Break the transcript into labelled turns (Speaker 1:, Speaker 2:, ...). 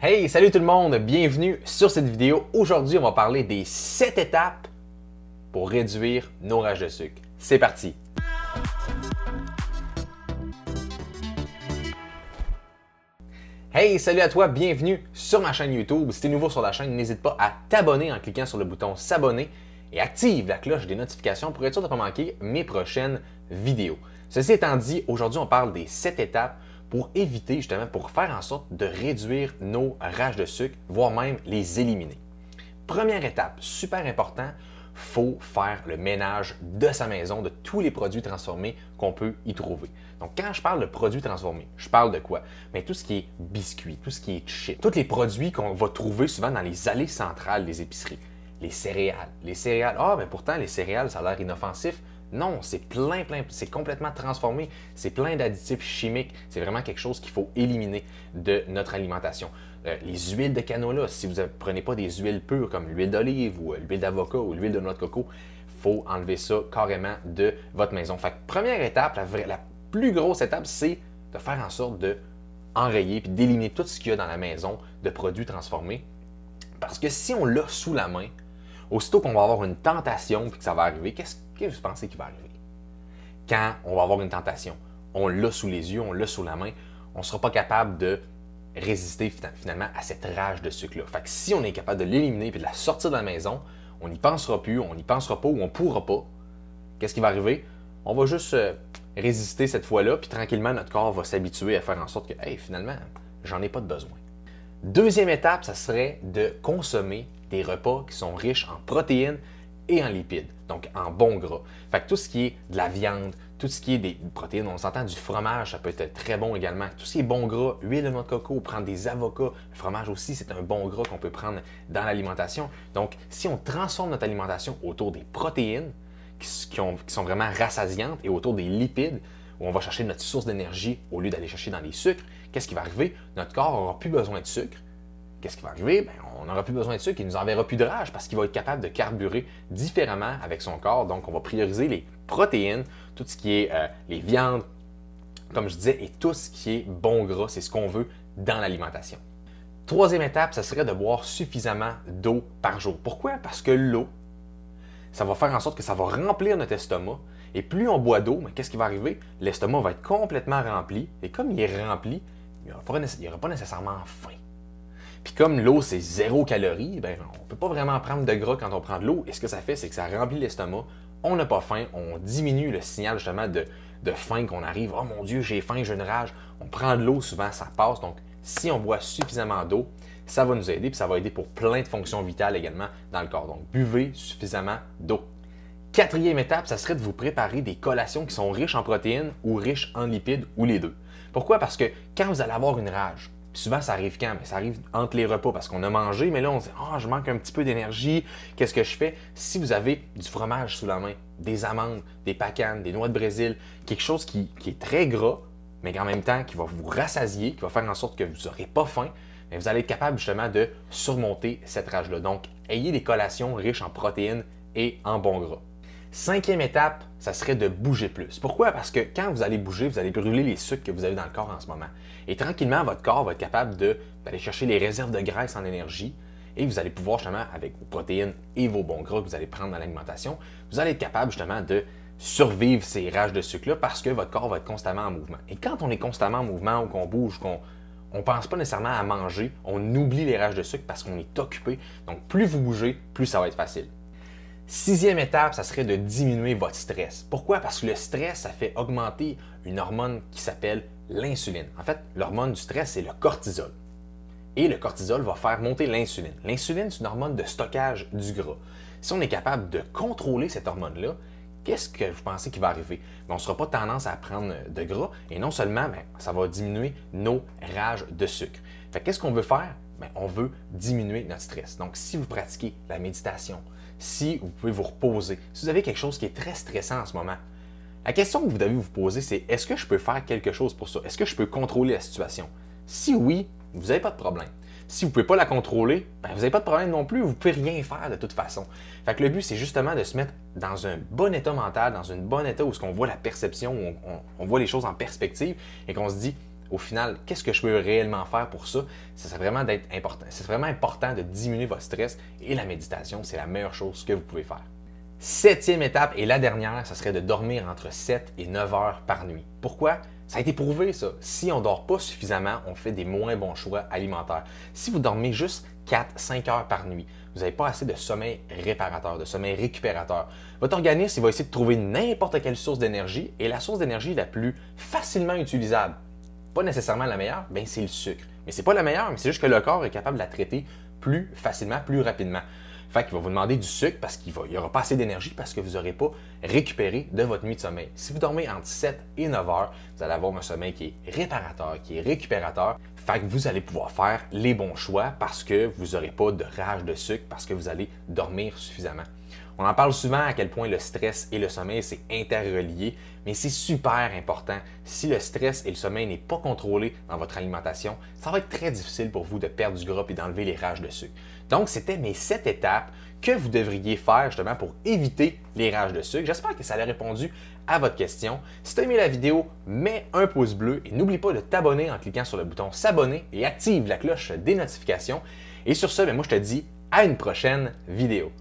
Speaker 1: Hey, salut tout le monde, bienvenue sur cette vidéo. Aujourd'hui, on va parler des 7 étapes pour réduire nos rages de sucre. C'est parti! Hey, salut à toi, bienvenue sur ma chaîne YouTube. Si tu es nouveau sur la chaîne, n'hésite pas à t'abonner en cliquant sur le bouton s'abonner et active la cloche des notifications pour être sûr de ne pas manquer mes prochaines vidéos. Ceci étant dit, aujourd'hui, on parle des 7 étapes pour éviter, justement, pour faire en sorte de réduire nos rages de sucre, voire même les éliminer. Première étape, super important, il faut faire le ménage de sa maison, de tous les produits transformés qu'on peut y trouver. Donc, quand je parle de produits transformés, je parle de quoi? Bien, tout ce qui est biscuits, tout ce qui est chips, tous les produits qu'on va trouver souvent dans les allées centrales des épiceries. Les céréales. Les céréales, mais pourtant, les céréales, ça a l'air inoffensif. Non, c'est c'est complètement transformé. C'est plein d'additifs chimiques. C'est vraiment quelque chose qu'il faut éliminer de notre alimentation. Les huiles de canola, si vous ne prenez pas des huiles pures comme l'huile d'olive ou l'huile d'avocat ou l'huile de noix de coco, il faut enlever ça carrément de votre maison. Fait que première étape, la plus grosse étape, c'est de faire en sorte d'enrayer et d'éliminer tout ce qu'il y a dans la maison de produits transformés. Parce que si on l'a sous la main, aussitôt qu'on va avoir une tentation et que ça va arriver, qu'est-ce que vous pensez qui va arriver? Quand on va avoir une tentation, on l'a sous les yeux, on l'a sous la main, on ne sera pas capable de résister finalement à cette rage de sucre-là. Fait que si on est capable de l'éliminer et de la sortir de la maison, on n'y pensera plus, on n'y pensera pas ou on ne pourra pas. Qu'est-ce qui va arriver? On va juste résister cette fois-là, puis tranquillement, notre corps va s'habituer à faire en sorte que, hey, finalement, j'en ai pas de besoin. Deuxième étape, ça serait de consommer des repas qui sont riches en protéines et en lipides, donc en bons gras. Fait que tout ce qui est de la viande, tout ce qui est des protéines, on s'entend du fromage, ça peut être très bon également. Tout ce qui est bon gras, huile de noix de coco, prendre des avocats, le fromage aussi, c'est un bon gras qu'on peut prendre dans l'alimentation. Donc, si on transforme notre alimentation autour des protéines, qui sont vraiment rassasiantes, et autour des lipides, où on va chercher notre source d'énergie au lieu d'aller chercher dans les sucres, qu'est-ce qui va arriver? Notre corps n'aura plus besoin de sucre. Qu'est-ce qui va arriver? Bien, on n'aura plus besoin de sucre, il ne nous enverra plus de rage parce qu'il va être capable de carburer différemment avec son corps. Donc, on va prioriser les protéines, tout ce qui est les viandes, comme je disais, et tout ce qui est bon gras, c'est ce qu'on veut dans l'alimentation. Troisième étape, ça serait de boire suffisamment d'eau par jour. Pourquoi? Parce que l'eau, ça va faire en sorte que ça va remplir notre estomac. Et plus on boit d'eau, qu'est-ce qui va arriver? L'estomac va être complètement rempli. Et comme il est rempli, il n'y aura pas nécessairement faim. Puis comme l'eau, c'est 0 calories, on ne peut pas vraiment prendre de gras quand on prend de l'eau. Et ce que ça fait, c'est que ça remplit l'estomac. On n'a pas faim, on diminue le signal justement de faim qu'on arrive. Oh mon Dieu, j'ai faim, j'ai une rage. On prend de l'eau, souvent ça passe. Donc, si on boit suffisamment d'eau, ça va nous aider. Puis ça va aider pour plein de fonctions vitales également dans le corps. Donc, buvez suffisamment d'eau. Quatrième étape, ça serait de vous préparer des collations qui sont riches en protéines ou riches en lipides ou les deux. Pourquoi? Parce que quand vous allez avoir une rage, souvent ça arrive quand? Ça arrive entre les repas parce qu'on a mangé, mais là on se dit « Ah, je manque un petit peu d'énergie, qu'est-ce que je fais? » Si vous avez du fromage sous la main, des amandes, des pacanes, des noix de Brésil, quelque chose qui est très gras, mais en même temps qui va vous rassasier, qui va faire en sorte que vous n'aurez pas faim, mais vous allez être capable justement de surmonter cette rage-là. Donc, ayez des collations riches en protéines et en bons gras. Cinquième étape, ça serait de bouger plus. Pourquoi? Parce que quand vous allez bouger, vous allez brûler les sucres que vous avez dans le corps en ce moment. Et tranquillement, votre corps va être capable d'aller chercher les réserves de graisse en énergie et vous allez pouvoir justement, avec vos protéines et vos bons gras que vous allez prendre dans l'alimentation, vous allez être capable justement de survivre ces rages de sucre-là parce que votre corps va être constamment en mouvement. Et quand on est constamment en mouvement ou qu'on bouge, qu'on ne pense pas nécessairement à manger, on oublie les rages de sucre parce qu'on est occupé. Donc, plus vous bougez, plus ça va être facile. Sixième étape, ça serait de diminuer votre stress. Pourquoi? Parce que le stress, ça fait augmenter une hormone qui s'appelle l'insuline. En fait, l'hormone du stress, c'est le cortisol. Et le cortisol va faire monter l'insuline. L'insuline, c'est une hormone de stockage du gras. Si on est capable de contrôler cette hormone-là, qu'est-ce que vous pensez qui va arriver? On ne sera pas tendance à prendre de gras et non seulement, ça va diminuer nos rages de sucre. Fait qu'est-ce qu'on veut faire? On veut diminuer notre stress. Donc, si vous pratiquez la méditation, si vous pouvez vous reposer, si vous avez quelque chose qui est très stressant en ce moment, la question que vous devez vous poser, c'est est-ce que je peux faire quelque chose pour ça? Est-ce que je peux contrôler la situation? Si oui, vous n'avez pas de problème. Si vous ne pouvez pas la contrôler, vous n'avez pas de problème non plus, vous ne pouvez rien faire de toute façon. Fait que le but, c'est justement de se mettre dans un bon état mental, dans un bon état où on voit la perception, où on voit les choses en perspective et qu'on se dit au final, qu'est-ce que je peux réellement faire pour ça? Ça serait vraiment d'être important. C'est vraiment important de diminuer votre stress et la méditation, c'est la meilleure chose que vous pouvez faire. Septième étape et la dernière, ça serait de dormir entre 7 et 9 heures par nuit. Pourquoi? Ça a été prouvé ça. Si on ne dort pas suffisamment, on fait des moins bons choix alimentaires. Si vous dormez juste 4-5 heures par nuit, vous n'avez pas assez de sommeil réparateur, de sommeil récupérateur. Votre organisme il va essayer de trouver n'importe quelle source d'énergie et la source d'énergie la plus facilement utilisable, pas nécessairement la meilleure, ben c'est le sucre. Mais c'est pas la meilleure, mais c'est juste que le corps est capable de la traiter plus facilement, plus rapidement. Fait qu'il va vous demander du sucre parce qu'il n'y aura pas assez d'énergie parce que vous n'aurez pas récupéré de votre nuit de sommeil. Si vous dormez entre 7 et 9 heures, vous allez avoir un sommeil qui est réparateur, qui est récupérateur. Fait que vous allez pouvoir faire les bons choix parce que vous n'aurez pas de rage de sucre, parce que vous allez dormir suffisamment. On en parle souvent à quel point le stress et le sommeil, c'est interrelié, mais c'est super important. Si le stress et le sommeil n'est pas contrôlé dans votre alimentation, ça va être très difficile pour vous de perdre du gras et d'enlever les rages de sucre. Donc, c'était mes 7 étapes que vous devriez faire justement pour éviter les rages de sucre. J'espère que ça a répondu à votre question. Si tu as aimé la vidéo, mets un pouce bleu et n'oublie pas de t'abonner en cliquant sur le bouton s'abonner et active la cloche des notifications. Et sur ce, moi je te dis à une prochaine vidéo.